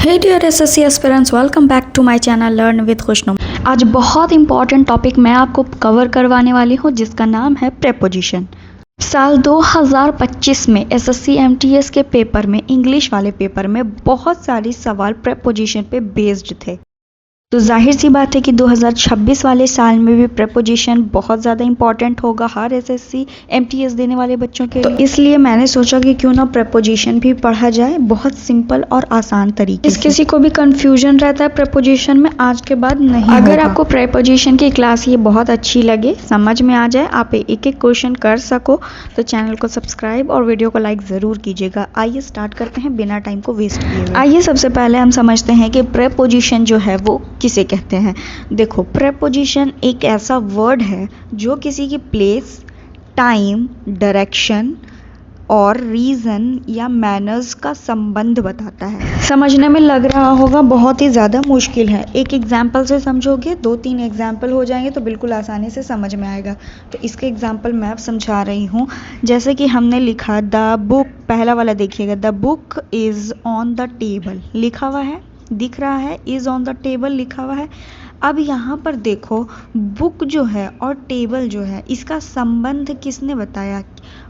Hey dear SSC aspirants, welcome back to my channel learn with Khushnum. आज बहुत important topic मैं आपको cover करवाने वाली हूँ जिसका नाम है प्रेपोजिशन। साल 2025 में एसएससी एमटीएस के पेपर में, इंग्लिश वाले पेपर में बहुत सारी सवाल प्रेपोजिशन पे बेस्ड थे। तो जाहिर सी बात है कि 2026 वाले साल में भी प्रेपोजिशन बहुत ज़्यादा इंपॉर्टेंट होगा हर एसएससी एमटीएस देने वाले बच्चों के लिए। तो इसलिए मैंने सोचा कि क्यों ना प्रेपोजिशन भी पढ़ा जाए बहुत सिंपल और आसान तरीके से। किसी को भी कंफ्यूजन रहता है प्रेपोजिशन में, आज के बाद नहीं अगर आपको प्रेपोजिशन की क्लास ये बहुत अच्छी लगे, समझ में आ जाए, आप एक एक क्वेश्चन कर सको, तो चैनल को सब्सक्राइब और वीडियो को लाइक ज़रूर कीजिएगा। आइए स्टार्ट करते हैं बिना टाइम को वेस्ट किए। आइए सबसे पहले हम समझते हैं कि प्रेपोजिशन जो है वो किसे कहते हैं। देखो, प्रेपोजिशन एक ऐसा वर्ड है जो किसी की प्लेस, टाइम, डायरेक्शन और रीज़न या मैनर्स का संबंध बताता है। समझने में लग रहा होगा बहुत ही ज़्यादा मुश्किल है, एक एग्जाम्पल से समझोगे, 2-3 एग्जाम्पल हो जाएंगे तो बिल्कुल आसानी से समझ में आएगा। तो इसके एग्जाम्पल मैं अब समझा रही हूँ। जैसे कि हमने लिखा द बुक, पहला वाला देखिएगा, the book is on the table लिखा हुआ है, दिख रहा है, इज़ ऑन द टेबल लिखा हुआ है। अब यहाँ पर देखो, बुक जो है और टेबल जो है, इसका संबंध किसने बताया?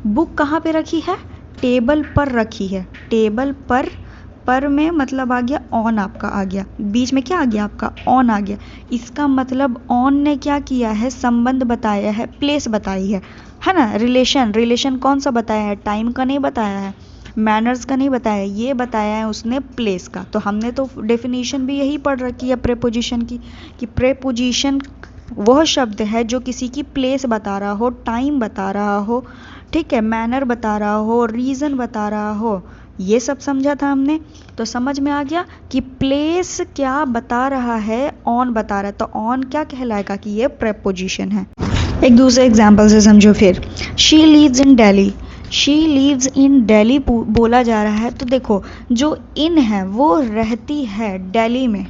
बुक कहाँ पे रखी है? टेबल पर रखी है। टेबल पर में मतलब आ गया ऑन, आपका आ गया, बीच में क्या आ गया आपका? ऑन आ गया। इसका मतलब ऑन ने क्या किया है? संबंध बताया है, प्लेस बताई है ना। रिलेशन कौन सा बताया है? टाइम का नहीं बताया है, मैनर्स का नहीं बताया, ये बताया है उसने प्लेस का। तो हमने तो डेफिनेशन भी यही पढ़ रखी है प्रेपोजिशन की, कि प्रेपोजिशन वह शब्द है जो किसी की प्लेस बता रहा हो, टाइम बता रहा हो, ठीक है, मैनर बता रहा हो, रीज़न बता रहा हो। ये सब समझा था हमने। तो समझ में आ गया कि प्लेस क्या बता रहा है, ऑन बता रहा है, तो ऑन क्या कहलाएगा कि ये प्रेपोजिशन है। एक दूसरे एग्जाम्पल से समझो फिर। She lives in Delhi, she lives in Delhi बोला जा रहा है। तो देखो, जो इन है वो रहती है दिल्ली में,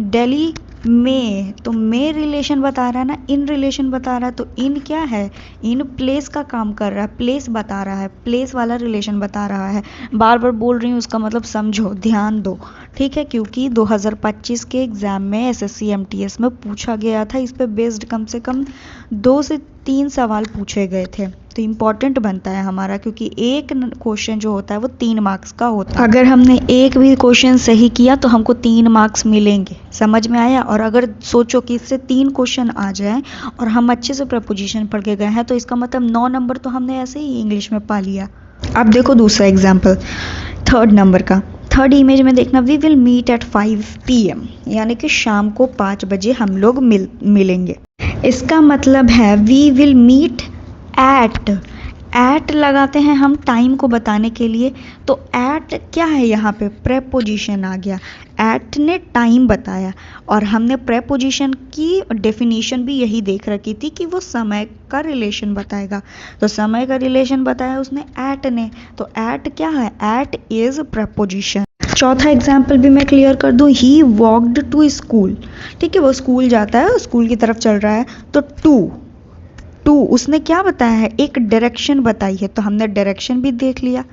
दिल्ली में, तो में रिलेशन बता रहा है ना, इन रिलेशन बता रहा है। तो इन क्या है? इन प्लेस का काम कर रहा है, प्लेस बता रहा है, प्लेस वाला रिलेशन बता रहा है। बार बार बोल रही हूँ, उसका मतलब समझो, ध्यान दो, ठीक है, क्योंकि 2025 के एग्ज़ाम में एसएससी एमटीएस में पूछा गया था। इस पे बेस्ड कम से कम 2 से 3 सवाल पूछे गए थे। तो इम्पॉर्टेंट बनता है हमारा, क्योंकि एक क्वेश्चन जो होता है वो 3 मार्क्स का होता है। अगर हमने एक भी क्वेश्चन सही किया तो हमको 3 मार्क्स मिलेंगे। समझ में आया? और अगर सोचो कि इससे 3 क्वेश्चन आ जाए और हम अच्छे से प्रेपोजिशन पढ़ के गए हैं, तो इसका मतलब 9 नंबर तो हमने ऐसे ही इंग्लिश में पा लिया। अब देखो दूसरा एग्जाम्पल, 3rd नंबर का। 3rd इमेज में देखना, we will meet at 5 PM, यानी कि शाम को 5 बजे हम लोग मिलेंगे। इसका मतलब है वी विल मीट एट लगाते हैं हम टाइम को बताने के लिए। तो एट क्या है यहाँ पे? प्रेपोजिशन आ गया। एट ने टाइम बताया, और हमने प्रेपोजिशन की डेफिनेशन भी यही देख रखी थी कि वो समय का रिलेशन बताएगा। तो समय का रिलेशन बताया उसने एट ने, तो एट क्या है? At is preposition. चौथा एग्जाम्पल भी मैं क्लियर कर दूं, ही वॉक्ड टू स्कूल, ठीक है, वो स्कूल जाता है, स्कूल की तरफ चल रहा है। तो टू उसने क्या बताया है? एक डायरेक्शन बताई है, तो हमने डायरेक्शन भी देख लिया,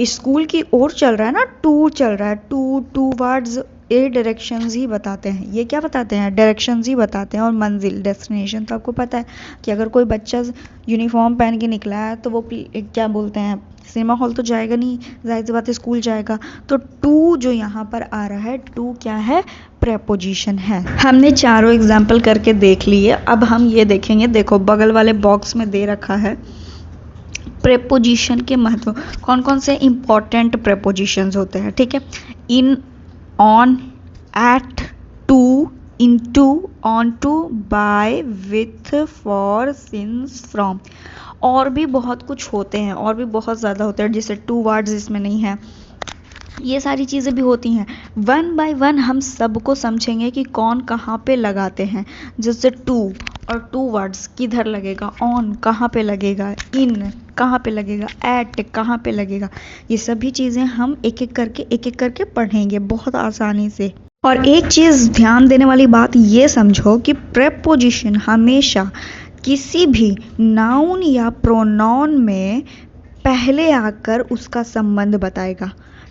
स्कूल की ओर चल रहा है ना, टू चल रहा है, टू वर्ड्स ए डायरेक्शंस ही बताते हैं। ये क्या बताते हैं? डायरेक्शंस ही बताते हैं। और मंजिल, डेस्टिनेशन, तो आपको पता है कि अगर कोई बच्चा यूनिफॉर्म पहन के निकला है तो वो क्या बोलते हैं, सिनेमा हॉल तो जाएगा नहीं, जाहिर सी बात है स्कूल जाएगा। तो टू जो यहाँ पर आ रहा है, टू क्या है? प्रेपोजिशन है। हमने चारों एग्जाम्पल करके देख लिए। अब हम ये देखेंगे, देखो बगल वाले बॉक्स में दे रखा है प्रेपोजिशन के महत्व, कौन कौन से इंपॉर्टेंट प्रेपोजिशंस होते हैं, ठीक है। In, on, at, to, into, onto, by, with, for, since, from, और भी बहुत कुछ होते हैं, और भी बहुत ज़्यादा होते हैं, जैसे 2 वर्ड्स इसमें नहीं है, ये सारी चीज़ें भी होती हैं। 1 बाय 1 हम सबको समझेंगे कि कौन कहाँ पे लगाते हैं। जैसे 2 और 2 वर्ड्स किधर लगेगा, ऑन कहाँ पे लगेगा, इन कहाँ पे लगेगा, एट कहाँ पे लगेगा, ये सभी चीज़ें हम एक एक करके पढ़ेंगे बहुत आसानी से। और एक चीज़ ध्यान देने वाली बात ये समझो कि प्रेपोजिशन हमेशा किसी भी नाउन या प्रोनाउन में पहले आकर उसका संबंध बताएगा,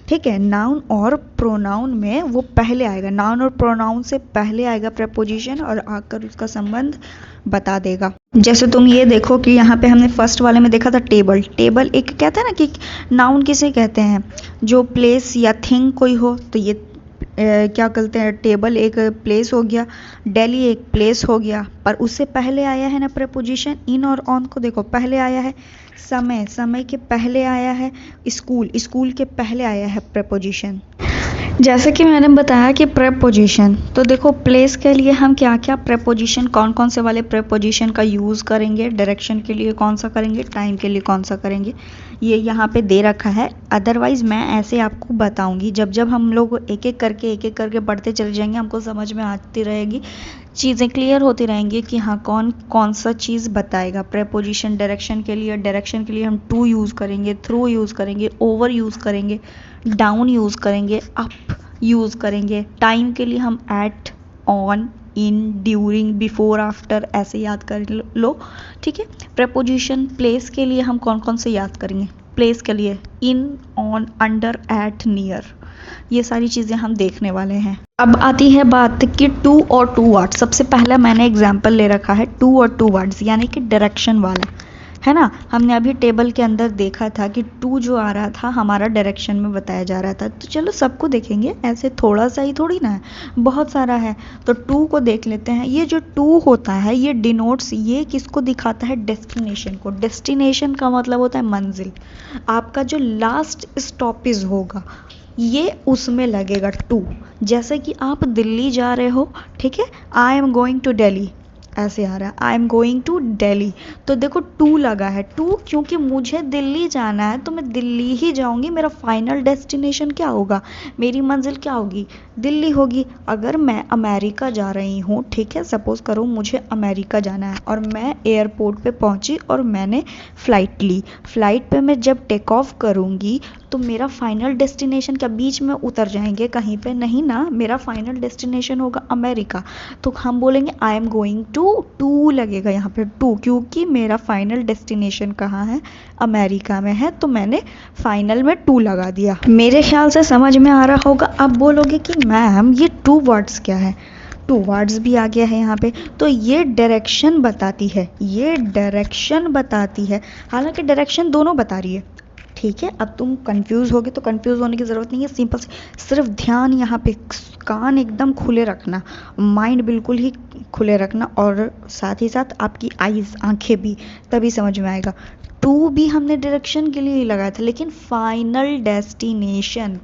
ठीक है, नाउन और प्रोनाउन में वो पहले आएगा, नाउन और प्रोनाउन से पहले आएगा प्रेपोजिशन और आकर उसका संबंध बता देगा। जैसे तुम ये देखो कि यहाँ पे हमने फर्स्ट वाले में देखा था टेबल। टेबल एक कहते हैं ना कि नाउन किसे कहते हैं, जो प्लेस या थिंग कोई हो, तो ये क्या कहते हैं, टेबल एक प्लेस हो गया, दिल्ली एक प्लेस हो गया, पर उससे पहले आया है ना प्रेपोजिशन। इन और ऑन को देखो, पहले आया है समय, समय के पहले आया है स्कूल, स्कूल के पहले आया है प्रेपोजिशन। जैसे कि मैंने बताया कि प्रेपोजिशन, तो देखो प्लेस के लिए हम क्या क्या प्रेपोजिशन, कौन कौन से वाले प्रेपोजिशन का यूज़ करेंगे, डायरेक्शन के लिए कौन सा करेंगे, टाइम के लिए कौन सा करेंगे, ये यहाँ पे दे रखा है। अदरवाइज़ मैं ऐसे आपको बताऊंगी, जब जब हम लोग एक एक करके पढ़ते चले जाएंगे, हमको समझ में आती रहेगी, चीज़ें क्लियर होती रहेंगी कि हाँ कौन कौन सा चीज़ बताएगा। प्रेपोजिशन डायरेक्शन के लिए हम टू यूज़ करेंगे, थ्रू यूज़ करेंगे, ओवर यूज़ करेंगे, डाउन यूज़ करेंगे, अप यूज़ करेंगे। टाइम के लिए हम at, on, in, during, before, after ऐसे याद कर लो, ठीक है। प्रेपोजिशन प्लेस के लिए हम कौन कौन से याद करेंगे, प्लेस के लिए इन, ऑन, अंडर, एट, नियर, ये सारी चीज़ें हम देखने वाले हैं। अब आती है बात कि टू और टू वर्ड्स। सबसे पहला मैंने एग्जाम्पल ले रखा है टू और टू वर्ड्स, यानी कि डायरेक्शन वाला, है ना। हमने अभी टेबल के अंदर देखा था कि टू जो आ रहा था हमारा डायरेक्शन में बताया जा रहा था। तो चलो सबको देखेंगे, ऐसे थोड़ा सा ही थोड़ी ना है, बहुत सारा है। तो टू को देख लेते हैं। ये जो टू होता है ये डिनोट्स, ये किसको दिखाता है, डेस्टिनेशन को। डेस्टिनेशन का मतलब होता है मंजिल, आपका जो लास्ट स्टॉपेज होगा ये उसमें लगेगा टू। जैसे कि आप दिल्ली जा रहे हो, ठीक है, I am going to Delhi, ऐसे आ रहा है I am going to Delhi, तो देखो टू लगा है। टू क्योंकि मुझे दिल्ली जाना है तो मैं दिल्ली ही जाऊंगी, मेरा फाइनल डेस्टिनेशन क्या होगा, मेरी मंजिल क्या होगी, दिल्ली होगी। अगर मैं अमेरिका जा रही हूँ, ठीक है, सपोज करो मुझे अमेरिका जाना है और मैं एयरपोर्ट पे पहुँची और मैंने फ़्लाइट ली। फ़्लाइट पे मैं जब टेक ऑफ करूँगी तो मेरा फाइनल डेस्टिनेशन क्या बीच में उतर जाएंगे कहीं पे, नहीं ना, मेरा फाइनल डेस्टिनेशन होगा अमेरिका। तो हम बोलेंगे आई एम गोइंग टू लगेगा यहाँ पे टू, क्योंकि मेरा फाइनल डेस्टिनेशन कहाँ है, अमेरिका में है, तो मैंने फाइनल में टू लगा दिया। मेरे ख्याल से समझ में आ रहा होगा। अब बोलोगे कि मैम ये टू वर्ड्स क्या है, टू वर्ड्स भी आ गया है यहाँ पे। तो ये डायरेक्शन बताती है, ये डायरेक्शन बताती है, हालांकि डायरेक्शन दोनों बता रही है, ठीक है। अब तुम कंफ्यूज होगे तो कंफ्यूज होने की ज़रूरत नहीं है, सिंपल से सिर्फ ध्यान यहाँ पे, कान एकदम खुले रखना, माइंड बिल्कुल ही खुले रखना, और साथ ही साथ आपकी आईज, आंखें भी, तभी समझ में आएगा। टू भी हमने डायरेक्शन के लिए ही लगाया था, लेकिन फाइनल डेस्टिनेशन,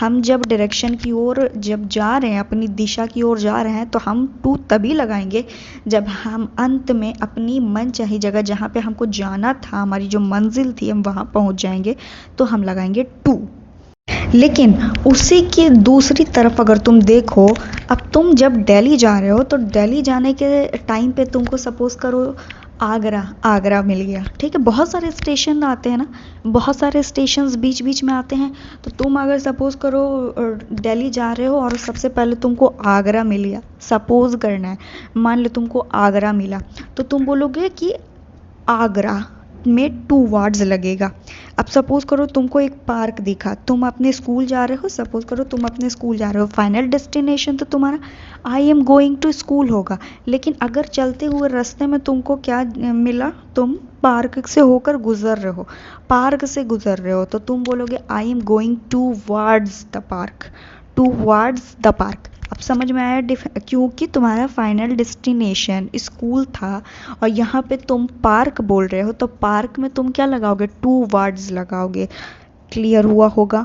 हम जब डायरेक्शन की ओर जब जा रहे हैं, अपनी दिशा की ओर जा रहे हैं, तो हम टू तभी लगाएंगे जब हम अंत में अपनी मनचाही जगह जहाँ पे हमको जाना था, हमारी जो मंजिल थी, हम वहाँ पहुँच जाएंगे, तो हम लगाएंगे टू। लेकिन उसी की दूसरी तरफ अगर तुम देखो, अब तुम जब दिल्ली जा रहे हो तो दिल्ली जाने के टाइम पे तुमको सपोज करो आगरा मिल गया, ठीक है। बहुत सारे स्टेशन आते हैं ना, बहुत सारे स्टेशंस बीच बीच में आते हैं। तो तुम अगर सपोज करो दिल्ली जा रहे हो और सबसे पहले तुमको आगरा मिल गया, सपोज करना है, मान लो तुमको आगरा मिला, तो तुम बोलोगे कि आगरा में टू वर्ड्स लगेगा। अब सपोज करो तुमको एक पार्क दिखा, तुम अपने स्कूल जा रहे हो, सपोज करो तुम अपने स्कूल जा रहे हो, फाइनल डेस्टिनेशन तो तुम्हारा I am going to school होगा। लेकिन अगर चलते हुए रास्ते में तुमको क्या मिला, तुम पार्क से होकर गुजर रहे हो, पार्क से गुजर रहे हो, तो तुम बोलोगे I am going towards the park, towards the park. अब समझ में आया, क्योंकि तुम्हारा फाइनल डेस्टिनेशन स्कूल था और यहाँ पे तुम पार्क बोल रहे हो, तो पार्क में तुम क्या लगाओगे, टू वर्ड्स लगाओगे। क्लियर हुआ होगा।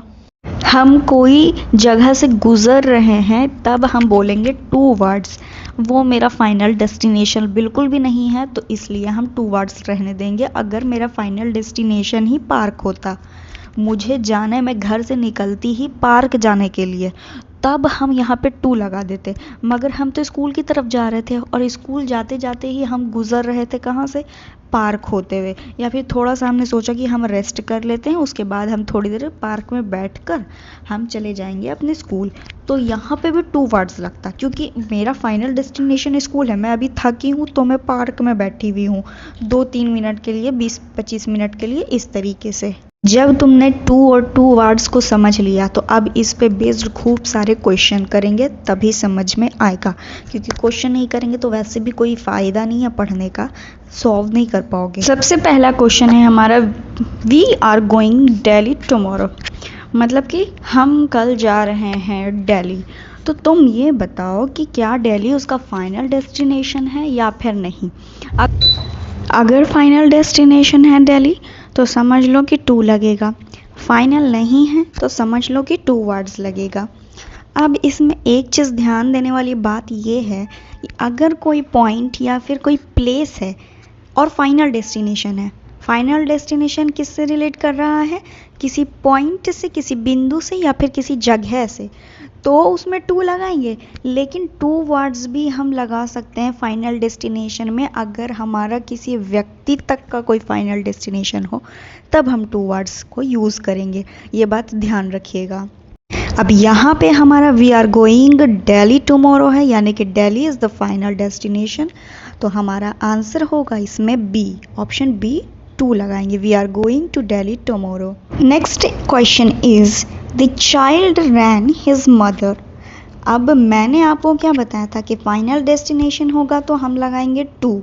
हम कोई जगह से गुजर रहे हैं तब हम बोलेंगे टू वर्ड्स, वो मेरा फाइनल डेस्टिनेशन बिल्कुल भी नहीं है, तो इसलिए हम टू वर्ड्स रहने देंगे। अगर मेरा फाइनल डेस्टिनेशन ही पार्क होता, मुझे जाने में घर से निकलती ही पार्क जाने के लिए, तब हम यहाँ पे टू लगा देते। मगर हम तो स्कूल की तरफ जा रहे थे और स्कूल जाते जाते ही हम गुजर रहे थे कहाँ से, पार्क होते हुए, या फिर थोड़ा सा हमने सोचा कि हम रेस्ट कर लेते हैं, उसके बाद हम थोड़ी देर पार्क में बैठकर हम चले जाएंगे अपने स्कूल। तो यहाँ पे भी टू वर्ड्स लगता, क्योंकि मेरा फाइनल डेस्टिनेशन स्कूल है, मैं अभी थकी हूँ तो मैं पार्क में बैठी हुई हूँ 2-3 मिनट के लिए, 20-25 मिनट के लिए, इस तरीके से। जब तुमने टू और टू वर्ड्स को समझ लिया तो अब इस पे बेस्ड खूब सारे क्वेश्चन करेंगे, तभी समझ में आएगा। क्योंकि क्वेश्चन नहीं करेंगे तो वैसे भी कोई फ़ायदा नहीं है पढ़ने का, सॉल्व नहीं कर पाओगे। सबसे पहला क्वेश्चन है हमारा, we are going Delhi tomorrow, मतलब कि हम कल जा रहे हैं दिल्ली। तो तुम ये बताओ कि क्या दिल्ली उसका फाइनल डेस्टिनेशन है या फिर नहीं। अगर फाइनल डेस्टिनेशन है दिल्ली तो समझ लो कि टू लगेगा, फाइनल नहीं है तो समझ लो कि टू वर्ड्स लगेगा। अब इसमें एक चीज़ ध्यान देने वाली बात ये है कि अगर कोई पॉइंट या फिर कोई प्लेस है और फाइनल डेस्टिनेशन है, फाइनल डेस्टिनेशन किससे रिलेट कर रहा है, किसी पॉइंट से, किसी बिंदु से या फिर किसी जगह से, तो उसमें टू लगाएंगे। लेकिन टू वर्ड्स भी हम लगा सकते हैं फाइनल डेस्टिनेशन में, अगर हमारा किसी व्यक्ति तक का कोई फाइनल डेस्टिनेशन हो तब हम टू वर्ड्स को यूज़ करेंगे, ये बात ध्यान रखिएगा। अब यहाँ पे हमारा we are going Delhi tomorrow है, यानी कि Delhi is the final destination, तो हमारा आंसर होगा इसमें बी, ऑप्शन बी, टू लगाएंगे, we are going to Delhi tomorrow. Next question is the child ran his mother. अब मैंने आपको क्या बताया था कि फाइनल डेस्टिनेशन होगा तो हम लगाएंगे टू,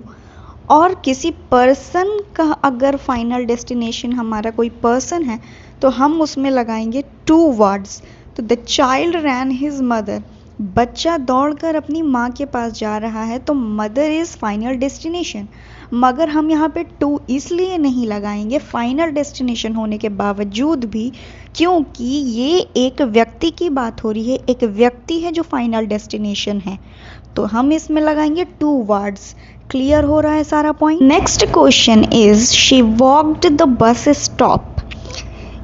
और किसी पर्सन का अगर फाइनल डेस्टिनेशन हमारा कोई पर्सन है तो हम उसमें लगाएंगे टू वर्ड्स। तो the child ran his mother, बच्चा दौड़कर अपनी माँ के पास जा रहा है तो मदर इज़ फाइनल डेस्टिनेशन, मगर हम यहाँ पे टू इसलिए नहीं लगाएंगे फाइनल डेस्टिनेशन होने के बावजूद भी, क्योंकि ये एक व्यक्ति की बात हो रही है, एक व्यक्ति है जो फाइनल डेस्टिनेशन है, तो हम इसमें लगाएंगे टू वर्ड्स। क्लियर हो रहा है सारा point. Next question is she walked the bus stop.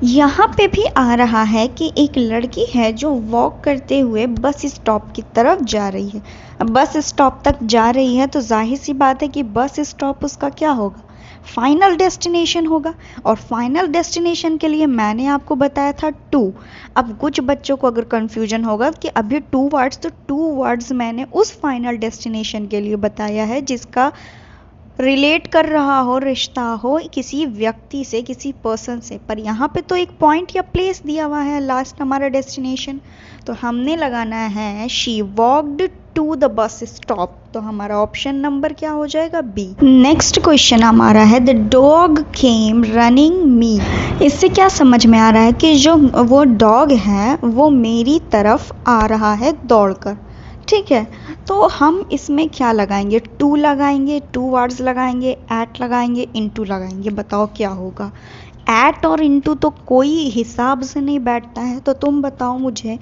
यहाँ पे भी आ रहा है कि एक लड़की है जो वॉक करते हुए बस स्टॉप की तरफ जा रही है। अब बस स्टॉप तक जा रही है तो जाहिर सी बात है कि बस स्टॉप उसका क्या होगा, फाइनल डेस्टिनेशन होगा, और फाइनल डेस्टिनेशन के लिए मैंने आपको बताया था टू। अब कुछ बच्चों को अगर कंफ्यूजन होगा कि अभी टू वर्ड्स, तो टू वर्ड्स मैंने उस फाइनल डेस्टिनेशन के लिए बताया है जिसका रिलेट कर रहा हो, रिश्ता हो किसी व्यक्ति से, किसी पर्सन से, पर यहाँ पे तो एक पॉइंट या प्लेस दिया हुआ है लास्ट हमारा डेस्टिनेशन, तो हमने लगाना है she walked to the bus stop, तो हमारा ऑप्शन नंबर क्या हो जाएगा, बी। नेक्स्ट क्वेश्चन हमारा है द डॉग केम रनिंग मी। इससे क्या समझ में आ रहा है कि जो वो डॉग है वो मेरी तरफ आ रहा है दौड़कर, ठीक है। तो हम इसमें क्या लगाएंगे, टू लगाएंगे, टू वर्ड्स लगाएंगे, एट लगाएंगे, इनटू लगाएंगे, बताओ क्या होगा। एट और इनटू तो कोई हिसाब से नहीं बैठता है, तो तुम बताओ मुझे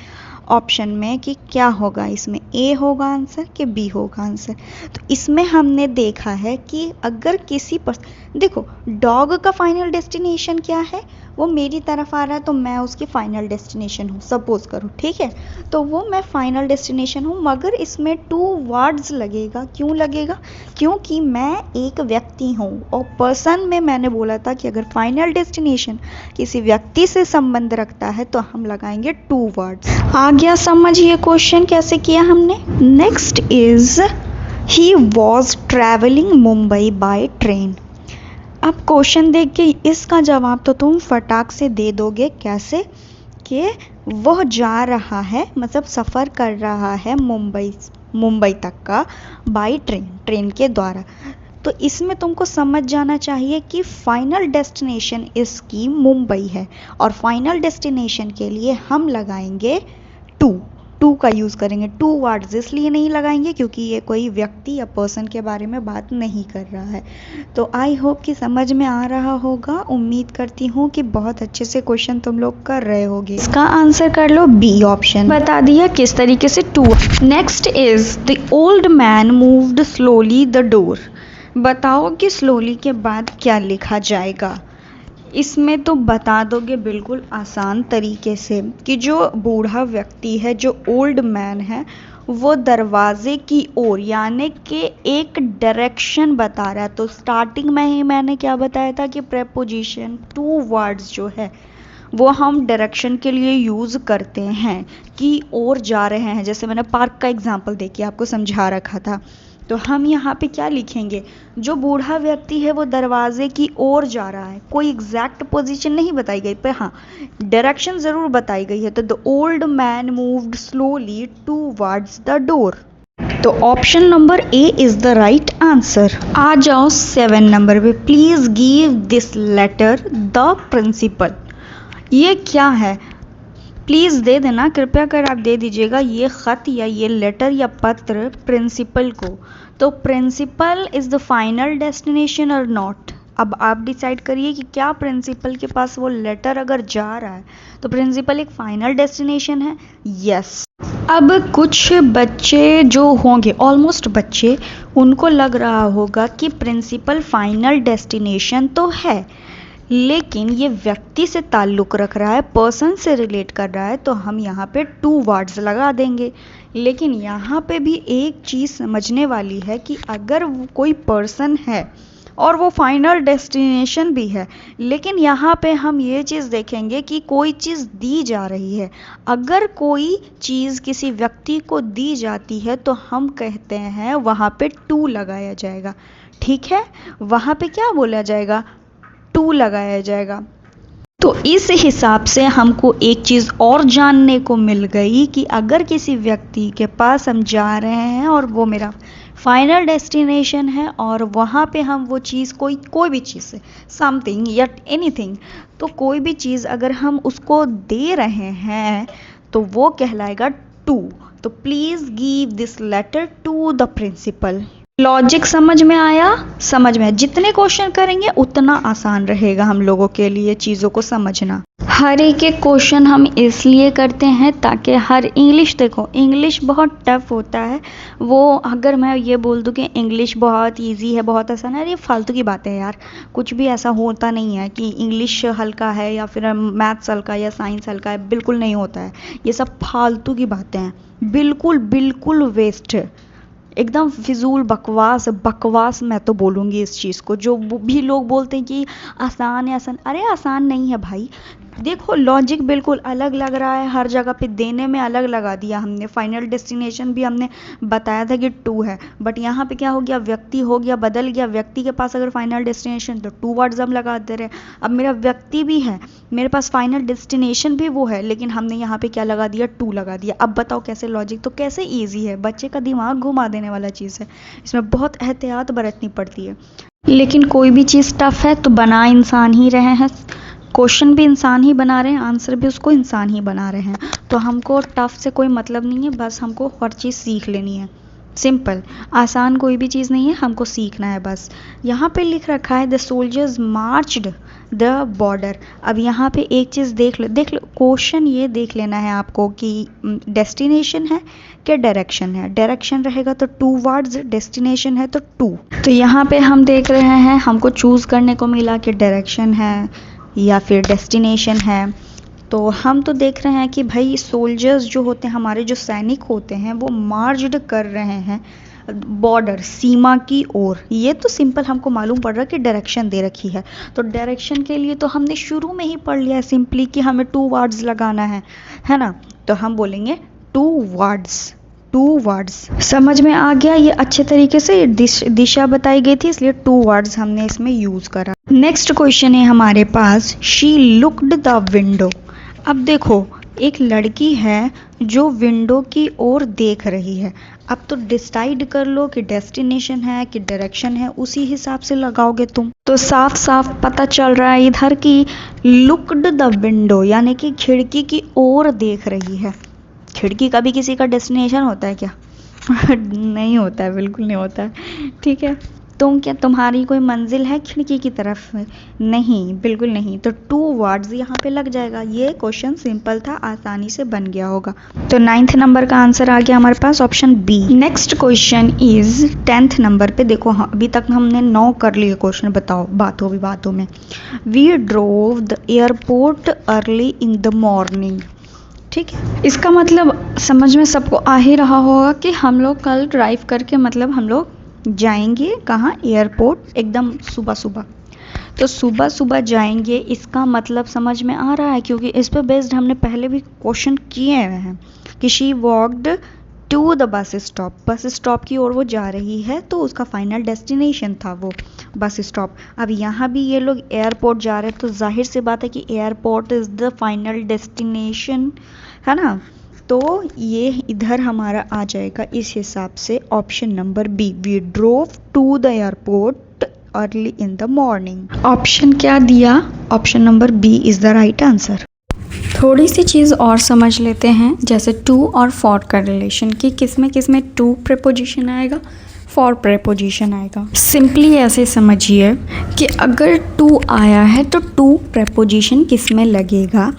ऑप्शन में कि क्या होगा, इसमें ए होगा आंसर कि बी होगा आंसर। तो इसमें हमने देखा है कि अगर किसी पर, देखो डॉग का फाइनल डेस्टिनेशन क्या है, वो मेरी तरफ आ रहा है तो मैं उसकी फाइनल डेस्टिनेशन हूँ, सपोज करो, ठीक है, तो वो मैं फाइनल डेस्टिनेशन हूँ, मगर इसमें टू वर्ड्स लगेगा। क्यों लगेगा, क्योंकि मैं एक व्यक्ति हूँ, और पर्सन में मैंने बोला था कि अगर फाइनल डेस्टिनेशन किसी व्यक्ति से संबंध रखता है तो हम लगाएंगे टू वर्ड्स। आ गया समझ ये क्वेश्चन कैसे किया हमने। Next is he was travelling Mumbai by train. अब क्वेश्चन देख के इसका जवाब तो तुम फटाक से दे दोगे, कैसे कि वह जा रहा है, मतलब सफ़र कर रहा है मुंबई तक का बाय ट्रेन के द्वारा। तो इसमें तुमको समझ जाना चाहिए कि फाइनल डेस्टिनेशन इसकी मुंबई है, और फाइनल डेस्टिनेशन के लिए हम लगाएंगे टू का यूज़ करेंगे। टू वर्ड्स इसलिए नहीं लगाएंगे क्योंकि ये कोई व्यक्ति या पर्सन के बारे में बात नहीं कर रहा है। तो आई होप कि समझ में आ रहा होगा, उम्मीद करती हूँ कि बहुत अच्छे से क्वेश्चन तुम लोग कर रहे होगे। इसका आंसर कर लो बी ऑप्शन, बता दिया किस तरीके से to. Next is the old man moved slowly the door. बताओ कि स्लोली के बाद क्या लिखा जाएगा। इसमें तो बता दोगे बिल्कुल आसान तरीके से कि जो बूढ़ा व्यक्ति है, जो ओल्ड मैन है, वो दरवाजे की ओर, यानी कि एक डायरेक्शन बता रहा है। तो स्टार्टिंग में ही मैंने क्या बताया था कि प्रेपोजिशन टू वर्ड्स जो है वो हम डायरेक्शन के लिए यूज़ करते हैं कि ओर जा रहे हैं। जैसे मैंने पार्क का एग्जांपल देके आपको समझा रखा था तो हम यहाँ पे क्या लिखेंगे, जो बूढ़ा व्यक्ति है वो दरवाजे की ओर जा रहा है। कोई एग्जैक्ट पोजीशन नहीं बताई गई, पर हाँ डायरेक्शन ज़रूर बताई गई है। तो the old man moved slowly towards the door. तो option number A is the right answer. आ जाओ 7 नंबर पे, please give this letter the principal. ये क्या है, प्लीज़ दे देना, कृपया कर आप दे दीजिएगा ये ख़त या ये लेटर या पत्र प्रिंसिपल को। तो principal is the final destination और नॉट। अब आप डिसाइड करिए कि क्या प्रिंसिपल के पास वो लेटर अगर जा रहा है तो प्रिंसिपल एक फाइनल डेस्टिनेशन है। यस। अब कुछ बच्चे जो होंगे, ऑलमोस्ट बच्चे, उनको लग रहा होगा कि प्रिंसिपल फाइनल डेस्टिनेशन तो है, लेकिन ये व्यक्ति से ताल्लुक़ रख रहा है, पर्सन से रिलेट कर रहा है, तो हम यहाँ पे टू वर्ड्स लगा देंगे। लेकिन यहाँ पे भी एक चीज़ समझने वाली है कि अगर वो कोई पर्सन है और वो फाइनल डेस्टिनेशन भी है, लेकिन यहाँ पे हम ये चीज़ देखेंगे कि कोई चीज़ दी जा रही है। अगर कोई चीज़ किसी व्यक्ति को दी जाती है तो हम कहते हैं वहाँ पे टू लगाया जाएगा। ठीक है, वहाँ पे क्या बोला जाएगा, टू लगाया जाएगा। तो इस हिसाब से हमको एक चीज़ और जानने को मिल गई कि अगर किसी व्यक्ति के पास हम जा रहे हैं और वो मेरा फाइनल डेस्टिनेशन है और वहाँ पे हम वो चीज़ कोई भी चीज़ से, समथिंग या एनीथिंग, तो कोई भी चीज़ अगर हम उसको दे रहे हैं तो वो कहलाएगा टू। तो please give this letter to the principal. Logic समझ में आया? समझ में। जितने क्वेश्चन करेंगे उतना आसान रहेगा हम लोगों के लिए चीज़ों को समझना। हर एक क्वेश्चन हम इसलिए करते हैं ताकि हर इंग्लिश, देखो इंग्लिश बहुत टफ होता है। वो अगर मैं ये बोल दूँ कि इंग्लिश बहुत इजी है, बहुत आसान है, ये फालतू की बातें हैं यार। कुछ भी ऐसा होता नहीं है कि इंग्लिश हल्का है या फिर मैथ्स हल्का या साइंस हल्का है, बिल्कुल नहीं होता है। ये सब फालतू की बातें हैं, बिल्कुल बिल्कुल वेस्ट, एकदम फिजूल बकवास मैं तो बोलूँगी इस चीज़ को। जो भी लोग बोलते हैं कि आसान है, आसान, अरे आसान नहीं है भाई। देखो लॉजिक बिल्कुल अलग लग रहा है, हर जगह पे देने में अलग लगा दिया हमने। फाइनल डेस्टिनेशन भी हमने बताया था कि टू है, बट यहाँ पे क्या हो गया, व्यक्ति हो गया, बदल गया। व्यक्ति के पास अगर फाइनल डेस्टिनेशन तो टू वर्ड्स हम लगा दे रहे हैं। अब मेरा व्यक्ति भी है, मेरे पास फाइनल डेस्टिनेशन भी वो है, लेकिन हमने यहाँ पे क्या लगा दिया, टू लगा दिया। अब बताओ कैसे लॉजिक, तो कैसे ईजी है, बच्चे का दिमाग घुमा देने वाला चीज़ है। इसमें बहुत एहतियात बरतनी पड़ती है। लेकिन कोई भी चीज़ टफ है तो बना इंसान ही रहे हैं, क्वेश्चन भी इंसान ही बना रहे हैं, आंसर भी उसको इंसान ही बना रहे हैं। तो हमको टफ से कोई मतलब नहीं है, बस हमको हर चीज़ सीख लेनी है। सिंपल, आसान कोई भी चीज़ नहीं है, हमको सीखना है बस। यहाँ पे लिख रखा है the soldiers marched the border. अब यहाँ पे एक चीज़ देख लो क्वेश्चन ये देख लेना है आपको कि डेस्टिनेशन है क्या डायरेक्शन है। डायरेक्शन रहेगा तो टू वर्ड्स, डेस्टिनेशन है तो टू। तो यहाँ पे हम देख रहे हैं, हमको चूज़ करने को मिला कि डायरेक्शन है या फिर डेस्टिनेशन है। तो हम तो देख रहे हैं कि भाई सोल्जर्स जो होते हैं, हमारे जो सैनिक होते हैं, वो मार्च्ड कर रहे हैं बॉर्डर, सीमा की ओर। ये तो सिंपल हमको मालूम पड़ रहा है कि डायरेक्शन दे रखी है। तो डायरेक्शन के लिए तो हमने शुरू में ही पढ़ लिया है सिंपली कि हमें टू वर्ड्स लगाना है ना। तो हम बोलेंगे टू वर्ड्स। समझ में आ गया? ये अच्छे तरीके से दिशा बताई गई थी, इसलिए टू वर्ड्स हमने इसमें यूज करा। नेक्स्ट क्वेश्चन है हमारे पास, शी लुक्ड द विंडो। अब देखो एक लड़की है जो विंडो की ओर देख रही है। अब तो डिसाइड कर लो कि डेस्टिनेशन है कि डायरेक्शन है, उसी हिसाब से लगाओगे तुम। तो साफ साफ पता चल रहा है इधर की लुक्ड द विंडो यानी कि खिड़की की ओर देख रही है। खिड़की कभी किसी का डेस्टिनेशन होता है क्या? नहीं होता है, बिल्कुल नहीं होता है। ठीक है, तुम्हारी कोई मंजिल है खिड़की की तरफ? नहीं, बिल्कुल नहीं। तो टू वर्ड्स यहाँ पे लग जाएगा। ये क्वेश्चन सिंपल था, आसानी से बन गया होगा। तो 9th नंबर का आंसर आ गया हमारे पास, option B. Next question is 10th number पे। देखो हाँ, अभी तक हमने 9 कर लिए क्वेश्चन। बताओ बातों में। We drove the airport early in the morning. ठीक है, इसका मतलब समझ में सबको आ ही रहा होगा कि हम लोग कल ड्राइव करके मतलब हम लोग जाएंगे कहाँ, एयरपोर्ट, एकदम सुबह सुबह। तो सुबह सुबह जाएंगे, इसका मतलब समझ में आ रहा है क्योंकि इस पर बेस्ड हमने पहले भी क्वेश्चन किए हुए हैं कि she walked to the bus stop, bus stop की ओर वो जा रही है, तो उसका फाइनल डेस्टिनेशन था वो बस स्टॉप। अब यहाँ भी ये लोग एयरपोर्ट जा रहे हैं, तो जाहिर सी बात है कि airport is the final destination, है ना। तो ये इधर हमारा आ जाएगा इस हिसाब से option number B, we drove to the airport early in the morning. Option क्या दिया? Option number B is the right answer. थोड़ी सी चीज़ और समझ लेते हैं, जैसे टू और फॉर का रिलेशन, कि किस में टू प्रेपोजिशन आएगा, फॉर प्रेपोजिशन आएगा। सिंपली ऐसे समझिए कि अगर टू आया है तो टू प्रेपोजिशन किस में लगेगा।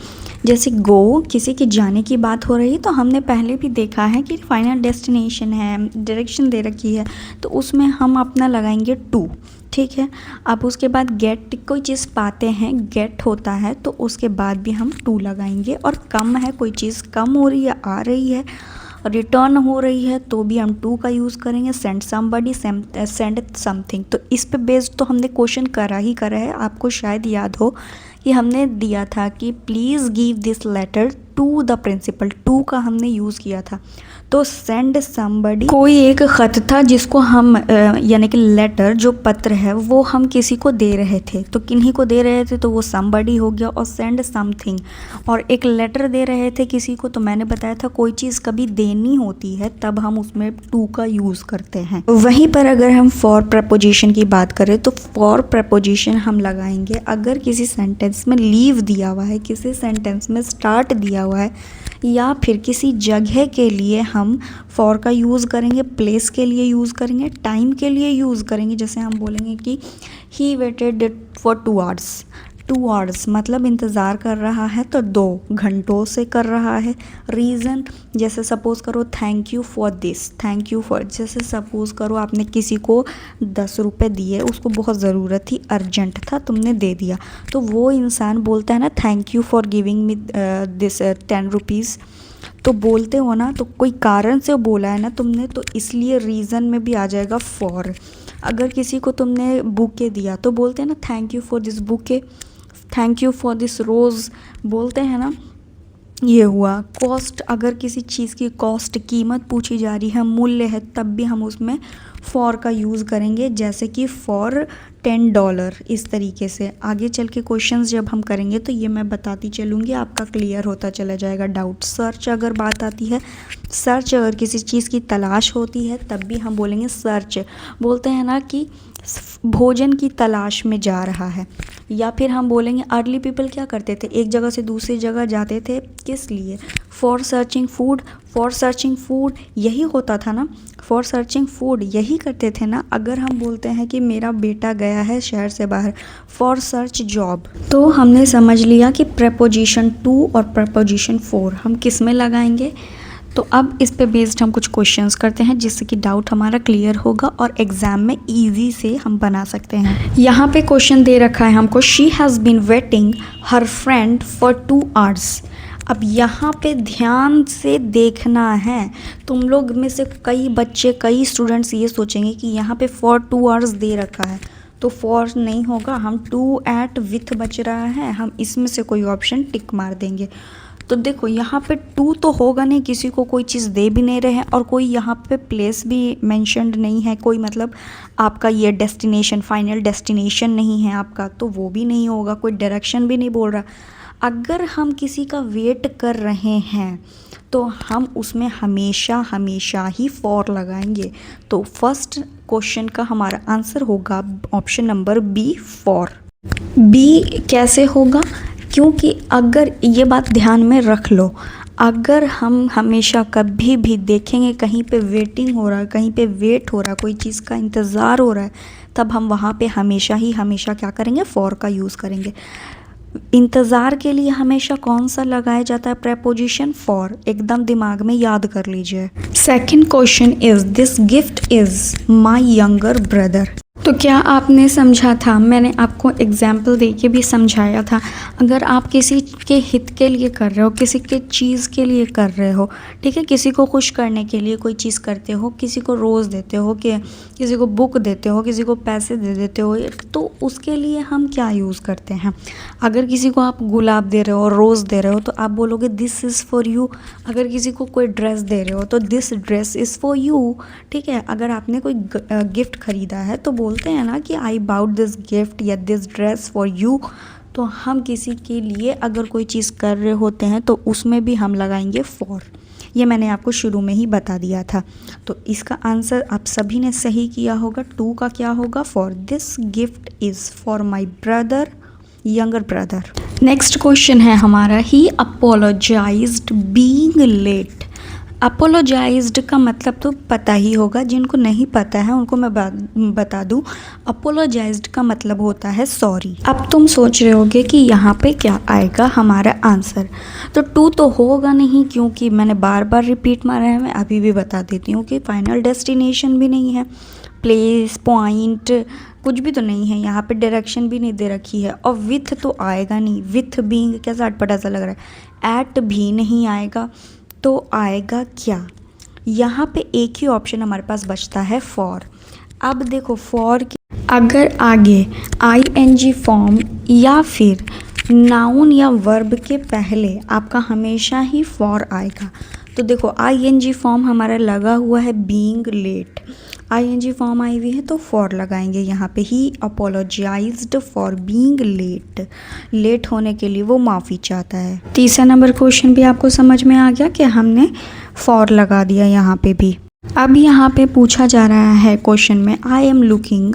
जैसे गो, किसी के जाने की बात हो रही है, तो हमने पहले भी देखा है कि फाइनल डेस्टिनेशन है, डायरेक्शन दे रखी है, तो उसमें हम अपना लगाएंगे टू, ठीक है। अब उसके बाद गेट, कोई चीज़ पाते हैं, गेट होता है, तो उसके बाद भी हम टू लगाएंगे। और कम है, कोई चीज़ कम हो रही है, आ रही है, रिटर्न हो रही है, तो भी हम टू का यूज़ करेंगे। Send somebody, send something. तो इस पे बेस्ड तो हमने क्वेश्चन करा है। आपको शायद याद हो कि हमने दिया था कि please give this letter to the principal, to का हमने यूज़ किया था। तो सेंड समबडी कोई एक ख़त था जिसको हम यानी कि लेटर, जो पत्र है, वो हम किसी को दे रहे थे, तो किन्हीं को दे रहे थे, तो वो समबडी हो गया। और सेंड समथिंग, और एक लेटर दे रहे थे किसी को, तो मैंने बताया था कोई चीज़ कभी देनी होती है तब हम उसमें टू का यूज़ करते हैं। वहीं पर अगर हम फॉर प्रपोजिशन की बात करें, तो फॉर प्रपोजिशन हम लगाएंगे अगर किसी सेंटेंस में लीव दिया हुआ है, किसी सेंटेंस में स्टार्ट दिया हुआ है, या फिर किसी जगह के लिए हम फॉर का यूज़ करेंगे, प्लेस के लिए यूज़ करेंगे, टाइम के लिए यूज़ करेंगे। जैसे हम बोलेंगे कि he waited for 2 hours, 2 hours मतलब इंतज़ार कर रहा है, तो 2 घंटों से कर रहा है। रीज़न, जैसे सपोज़ करो thank you for this, thank you for, जैसे सपोज़ करो आपने किसी को 10 रुपये दिए, उसको बहुत ज़रूरत थी, अर्जेंट था, तुमने दे दिया, तो वो इंसान बोलता है ना thank you for giving me this 10 rupees, तो बोलते हो ना, तो कोई कारण से बोला है ना तुमने, तो इसलिए रीज़न में भी आ जाएगा फॉर। अगर किसी को तुमने बुके दिया, तो बोलते हैं ना thank you for this bouquet, thank you for this rose, बोलते हैं ना। ये हुआ कॉस्ट, अगर किसी चीज़ की कॉस्ट, कीमत पूछी जा रही है, मूल्य है, तब भी हम उसमें फॉर का यूज़ करेंगे, जैसे कि फॉर $10। इस तरीके से आगे चल के क्वेश्चंस जब हम करेंगे तो ये मैं बताती चलूँगी, आपका क्लियर होता चला जाएगा डाउट। सर्च अगर बात आती है, सर्च अगर किसी चीज़ की तलाश होती है, तब भी हम बोलेंगे सर्च। बोलते हैं ना कि भोजन की तलाश में जा रहा है। या फिर हम बोलेंगे अर्ली पीपल क्या करते थे, एक जगह से दूसरी जगह जाते थे, किस लिए? For searching food, for searching food यही होता था ना, फॉर सर्चिंग फूड यही करते थे ना। अगर हम बोलते हैं कि मेरा बेटा गया है शहर से बाहर, फॉर सर्च जॉब, तो हमने समझ लिया कि प्रपोजिशन टू और प्रपोजिशन फॉर हम किस में लगाएंगे। तो अब इस पे बेस्ड हम कुछ क्वेश्चंस करते हैं, जिससे कि डाउट हमारा क्लियर होगा और एग्ज़ाम में इजी से हम बना सकते हैं। यहाँ पे क्वेश्चन दे रखा है हमको, she has been waiting her friend for 2 hours. अब यहाँ पे ध्यान से देखना है। तुम लोग में से कई बच्चे, कई स्टूडेंट्स ये सोचेंगे कि यहाँ पे फॉर 2 आवर्स दे रखा है, तो फॉर नहीं होगा, हम टू एट विथ बच रहा है, हम इसमें से कोई ऑप्शन टिक मार देंगे। तो देखो यहाँ पे टू तो होगा नहीं, किसी को कोई चीज़ दे भी नहीं रहे हैं, और कोई यहाँ पे प्लेस भी मेंशन्ड नहीं है, कोई मतलब आपका ये डेस्टिनेशन, फाइनल डेस्टिनेशन नहीं है आपका, तो वो भी नहीं होगा, कोई डायरेक्शन भी नहीं बोल रहा। अगर हम किसी का वेट कर रहे हैं तो हम उसमें हमेशा हमेशा ही फॉर लगाएंगे। तो फर्स्ट क्वेश्चन का हमारा आंसर होगा option number B, for. B कैसे होगा? क्योंकि अगर ये बात ध्यान में रख लो, अगर हम हमेशा कभी भी देखेंगे कहीं पे वेटिंग हो रहा है, कहीं पे वेट हो रहा है, कोई चीज़ का इंतज़ार हो रहा है, तब हम वहाँ पे हमेशा ही हमेशा क्या करेंगे? फॉर का यूज़ करेंगे। इंतज़ार के लिए हमेशा कौन सा लगाया जाता है? Preposition for. एकदम दिमाग में याद कर लीजिए। Second question is, this gift is my younger brother. तो क्या आपने समझा था? मैंने आपको एग्जाम्पल दे के भी समझाया था। अगर आप किसी के हित के लिए कर रहे हो, किसी के चीज़ के लिए कर रहे हो, ठीक है, किसी को खुश करने के लिए कोई चीज़ करते हो, किसी को रोज़ देते हो, कि किसी को बुक देते हो, किसी को पैसे दे देते हो, तो उसके लिए हम क्या यूज़ करते हैं? अगर किसी को आप गुलाब दे रहे हो, रोज़ दे रहे हो, तो आप बोलोगे दिस इज़ फॉर यू। अगर किसी को कोई ड्रेस दे रहे हो तो this dress is for you, ठीक है। अगर आपने कोई गिफ्ट खरीदा है तो बोलते हैं ना कि आई बाउट दिस गिफ्ट या दिस ड्रेस फॉर यू। तो हम किसी के लिए अगर कोई चीज़ कर रहे होते हैं तो उसमें भी हम लगाएंगे फॉर। ये मैंने आपको शुरू में ही बता दिया था। तो इसका आंसर आप सभी ने सही किया होगा। 2 का क्या होगा? For. This gift is for my brother, younger brother. Next question है हमारा, ही अपोलोजाइज्ड बीइंग लेट। अपोलोजाइज्ड का मतलब तो पता ही होगा, जिनको नहीं पता है उनको मैं बता दूं। अपोलोजाइज्ड का मतलब होता है सॉरी। अब तुम सोच रहे होगे कि यहाँ पे क्या आएगा हमारा आंसर। तो 2 तो होगा नहीं, क्योंकि मैंने बार बार रिपीट मारा है। मैं अभी भी बता देती हूँ कि फाइनल डेस्टिनेशन भी नहीं है, प्लेस, पॉइंट कुछ भी तो नहीं है यहाँ पे, डायरेक्शन भी नहीं दे रखी है, और विथ तो आएगा नहीं। विथ बीइंग कैसा अटपटा सा लग रहा है। एट भी नहीं आएगा, तो आएगा क्या? यहाँ पे एक ही ऑप्शन हमारे पास बचता है, फॉर। अब देखो फॉर अगर आगे आईएनजी फॉर्म या फिर नाउन या वर्ब के पहले आपका हमेशा ही फॉर आएगा। तो देखो आईएनजी फॉर्म हमारा लगा हुआ है बीइंग लेट, आईएनजी फॉर्म आई हुई है तो फॉर लगाएंगे यहाँ पे। He apologised for being late, late होने के लिए वो माफ़ी चाहता है। तीसरा नंबर क्वेश्चन भी आपको समझ में आ गया कि हमने फॉर लगा दिया यहाँ पे भी। अब यहाँ पे पूछा जा रहा है क्वेश्चन में, I am looking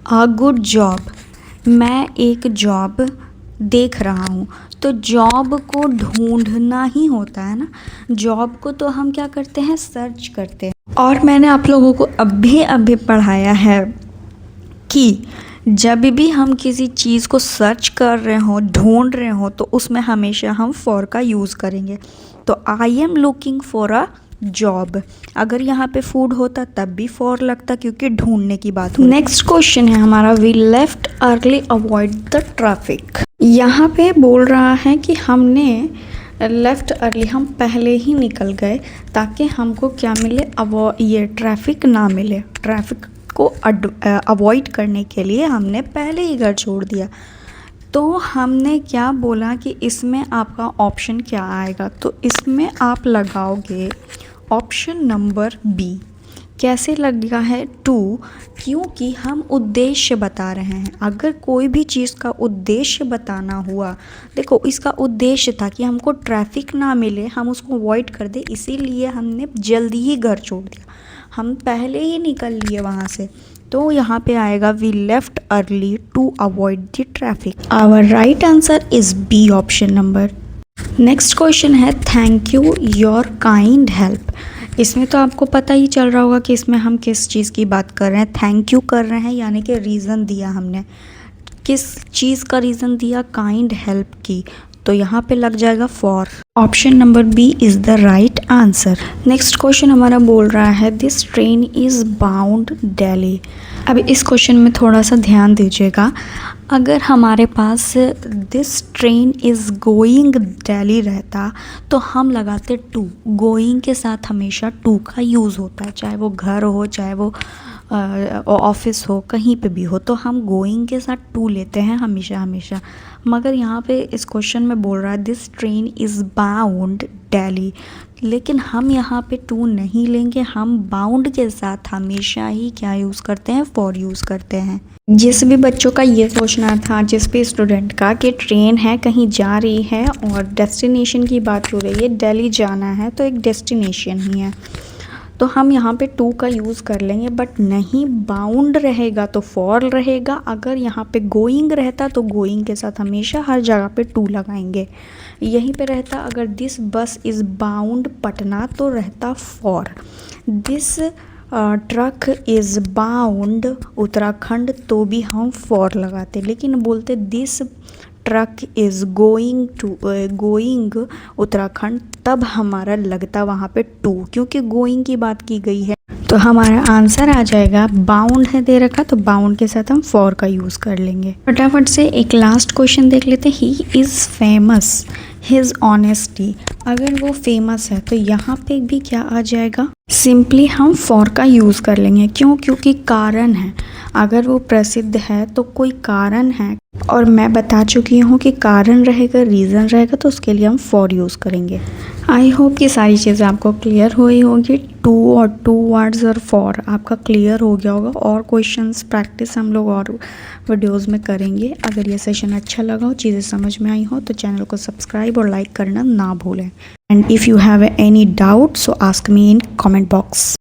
a good job. मैं एक जॉब देख रहा हूँ। तो जॉब को ढूंढना ही होता है ना, जॉब को तो हम क्या करते हैं? सर्च करते हैं। और मैंने आप लोगों को अभी पढ़ाया है कि जब भी हम किसी चीज़ को सर्च कर रहे हो, ढूंढ रहे हो, तो उसमें हमेशा हम फॉर का यूज़ करेंगे। तो I am looking for a job, अगर यहाँ पे फूड होता तब भी फॉर लगता, क्योंकि ढूंढने की बात हो। नेक्स्ट क्वेश्चन है हमारा, we left early avoid the traffic. यहाँ पे बोल रहा है कि हमने लेफ़्ट अर्ली, हम पहले ही निकल गए ताकि हमको क्या मिले? ये ट्रैफिक ना मिले। ट्रैफिक को अवॉइड करने के लिए हमने पहले ही घर छोड़ दिया। तो हमने क्या बोला कि इसमें आपका ऑप्शन क्या आएगा? तो इसमें आप लगाओगे ऑप्शन नंबर बी। कैसे लगेगा है? 2, क्योंकि हम उद्देश्य बता रहे हैं। अगर कोई भी चीज़ का उद्देश्य बताना हुआ, देखो इसका उद्देश्य था कि हमको ट्रैफिक ना मिले, हम उसको अवॉइड कर दे, इसीलिए हमने जल्दी ही घर छोड़ दिया, हम पहले ही निकल लिए वहाँ से। तो यहाँ पे आएगा we left early to avoid the traffic. Our right answer is B, option number. Next question है, thank you your kind help. इसमें तो आपको पता ही चल रहा होगा कि इसमें हम किस चीज़ की बात कर रहे हैं। थैंक यू कर रहे हैं, यानी कि रीज़न दिया हमने, किस चीज़ का रीज़न दिया? काइंड हेल्प की। तो यहाँ पे लग जाएगा for. Option number B is the right answer. Next question हमारा बोल रहा है, this train is bound Delhi. अब इस क्वेश्चन में थोड़ा सा ध्यान दीजिएगा। अगर हमारे पास this train is going Delhi रहता तो हम लगाते टू। गोइंग के साथ हमेशा टू का यूज़ होता है, चाहे वो घर हो, चाहे वो ऑफिस हो, कहीं पे भी हो, तो हम गोइंग के साथ टू लेते हैं हमेशा हमेशा। मगर यहाँ पे इस क्वेश्चन में बोल रहा है this train is bound Delhi, लेकिन हम यहाँ पे टू नहीं लेंगे, हम बाउंड के साथ हमेशा ही क्या यूज़ करते हैं? फॉर यूज़ करते हैं। जिस भी बच्चों का ये सोचना था, जिस भी स्टूडेंट का कि ट्रेन है कहीं जा रही है और डेस्टिनेशन की बात हो रही है, दिल्ली जाना है, तो एक डेस्टिनेशन ही है, तो हम यहाँ पे टू का यूज़ कर लेंगे। बट नहीं, बाउंड रहेगा तो फॉर रहेगा। अगर यहाँ पे गोइंग रहता तो गोइंग के साथ हमेशा हर जगह पे टू लगाएंगे। यहीं पे रहता अगर दिस बस इज़ बाउंड पटना तो रहता for. This truck is bound Uttarakhand तो भी हम फॉर लगाते, लेकिन बोलते this truck is going Uttarakhand, तब हमारा लगता वहाँ पे टू, क्योंकि गोइंग की बात की गई है। तो तो हमारा आंसर आ जाएगा, बाउंड है दे रखा तो बाउंड के साथ हम फॉर का यूज़ कर लेंगे। फटाफट से एक लास्ट क्वेश्चन देख लेते हैं। He is famous his honesty. अगर वो फेमस है तो यहाँ पे भी क्या आ जाएगा, सिंपली हम फॉर का यूज़ कर लेंगे। क्यों? क्योंकि कारण है, अगर वो प्रसिद्ध है तो कोई कारण है, और मैं बता चुकी हूँ कि कारण रहेगा, रीज़न रहेगा, तो उसके लिए हम फॉर यूज़ करेंगे। आई होप कि सारी चीज़ें आपको क्लियर हुई होगी। टू और टू वर्ड्स और फॉर आपका क्लियर हो गया होगा। और क्वेश्चंस प्रैक्टिस हम लोग और वीडियोस में करेंगे। अगर ये सेशन अच्छा लगा हो, चीज़ें समझ में आई हो, तो चैनल को सब्सक्राइब और लाइक करना ना भूलें। And if you have any doubt so ask me in comment box.